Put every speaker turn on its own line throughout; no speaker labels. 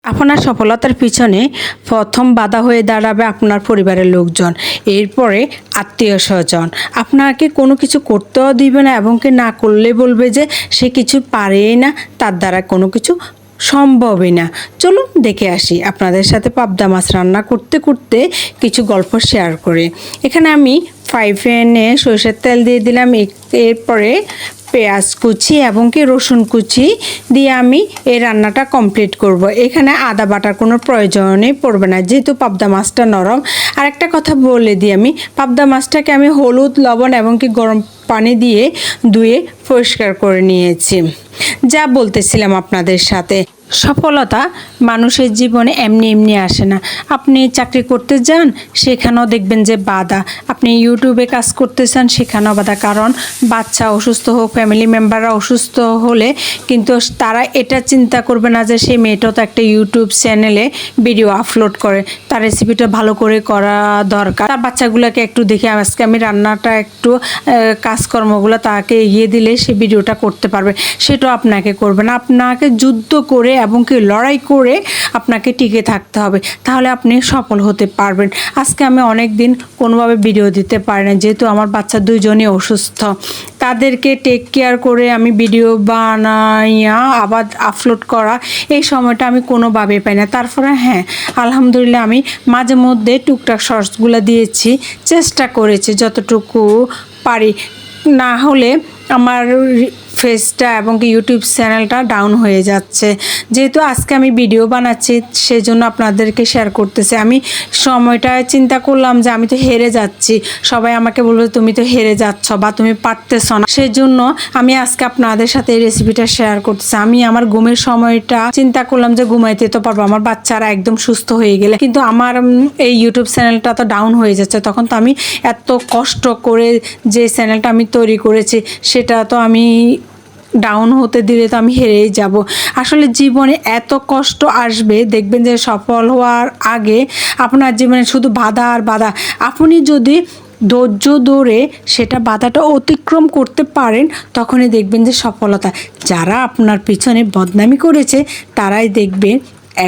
আপনার সফলতার পিছনে প্রথম বাধা হয়ে দাঁড়াবে আপনার পরিবারের লোকজন, এরপরে আত্মীয়স্বজন। আপনাকে কোনো কিছু করতেও দিবে না এবং কি না করলে বলবে যে সে কিছু পারেই না, তার দ্বারা কোনো কিছু সম্ভবই না। চলুন দেখে আসি আপনাদের সাথে পাবদা মাছ রান্না করতে করতে কিছু গল্প শেয়ার করে। এখানে আমি ফ্রাই প্যানে সরষের তেল দিয়ে দিলাম, এরপরে পেঁয়াজ কুচি এবং কি রসুন কুচি দিয়ে আমি এই রান্নাটা কমপ্লিট করব। এখানে আদা বাটার কোনো প্রয়োজনই পড়বে না, যেহেতু পাবদা মাছটা নরম। আর একটা কথা বলে দিই, আমি পাবদা মাছটাকে আমি হলুদ লবণ এবং কি গরম পানি দিয়ে ধুয়ে পরিষ্কার করে নিয়েছি। যা বলতেছিলাম আপনাদের সাথে, সফলতা মানুষের জীবনে এমনি এমনি আসে না। আপনি চাকরি করতে যান, সেখানেও দেখবেন যে বাধা। আপনি ইউটিউবে কাজ করতে চান, সেখানেও বাধা। কারণ বাচ্চা অসুস্থ হোক, ফ্যামিলি মেম্বাররা অসুস্থ হলে কিন্তু তারা এটা চিন্তা করবে না যে সেই মেয়েটাও তো একটা ইউটিউব চ্যানেলে ভিডিও আপলোড করে, তার রেসিপিটা ভালো করে করা দরকার, তার বাচ্চাগুলোকে একটু দেখে আজকে আমি রান্নাটা একটু কাজকর্মগুলো তাকে এগিয়ে দিলে সে ভিডিওটা করতে পারবে। সেটাও আপনাকে করবে না। আপনাকে যুদ্ধ করে এবং কি লড়াই করে আপনাকে টিকে থাকতে হবে, তাহলে আপনি সফল হতে পারবেন। আজকে আমি অনেক দিন কোনোভাবে ভিডিও দিতে পারি না, যেহেতু আমার বাচ্চা দুইজনই অসুস্থ। তাদেরকে টেক কেয়ার করে আমি ভিডিও বানাইয়া আবার আপলোড করা, এই সময়টা আমি কোনোভাবে পাই না। তারপরে হ্যাঁ, আলহামদুলিল্লাহ আমি মাঝে মধ্যে টুকটাক শর্টসগুলো দিয়েছি, চেষ্টা করেছি যতটুকু পারি। না হলে আমার ফেসটা এবং ইউটিউব চ্যানেলটা ডাউন হয়ে যাচ্ছে। যেহেতু আজকে আমি ভিডিও বানাচ্ছি, সেজন্য আপনাদেরকে শেয়ার করতেছি। আমি সময়টা চিন্তা করলাম যে আমি তো হেরে যাচ্ছি, সবাই আমাকে বলবে তুমি তো হেরে যাচ্ছ বা তুমি পারতেছ না, সেজন্য আমি আজকে আপনাদের সাথে এই রেসিপিটা শেয়ার করতেছি। আমি আমার ঘুমের সময়টা চিন্তা করলাম যে ঘুমাইতে তো পারবো আমার বাচ্চারা একদম সুস্থ হয়ে গেলে, কিন্তু আমার এই ইউটিউব চ্যানেলটা তো ডাউন হয়ে যাচ্ছে। তখন তো আমি এত কষ্ট করে যে চ্যানেলটা আমি তৈরি করেছি, সেটা তো আমি ডাউন হতে দিলে তো আমি হেরেই যাব। আসলে জীবনে এত কষ্ট আসবে, দেখবেন যে সফল হওয়ার আগে আপনার জীবনে শুধু বাধা আর বাধা। আপনি যদি ধৈর্য ধরে সেটা বাধাটা অতিক্রম করতে পারেন, তখনই দেখবেন যে সফলতা। যারা আপনার পিছনে বদনামি করেছে, তারাই দেখবেন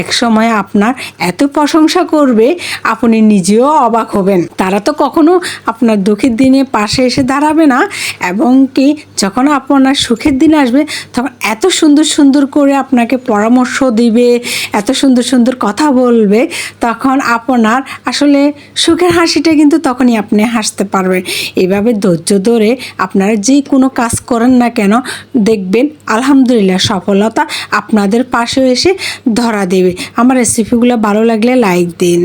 এক সময় আপনার এত প্রশংসা করবে, আপনি নিজেও অবাক হবেন। তারা তো কখনো আপনার দুঃখের দিনে পাশে এসে দাঁড়াবে না, এবং কি যখন আপনার সুখের দিন আসবে তখন এত সুন্দর সুন্দর করে আপনাকে পরামর্শ দিবে, এত সুন্দর সুন্দর কথা বলবে, তখন আপনার আসলে সুখের হাসিটা কিন্তু তখনই আপনি হাসতে পারবেন। এভাবে ধৈর্য ধরে আপনারা যে কোনো কাজ করেন না কেন, দেখবেন আলহামদুলিল্লাহ সফলতা আপনাদের পাশে এসে ধরা দেবে। আমার রেসিপিগুলো ভালো লাগলে লাইক দিন।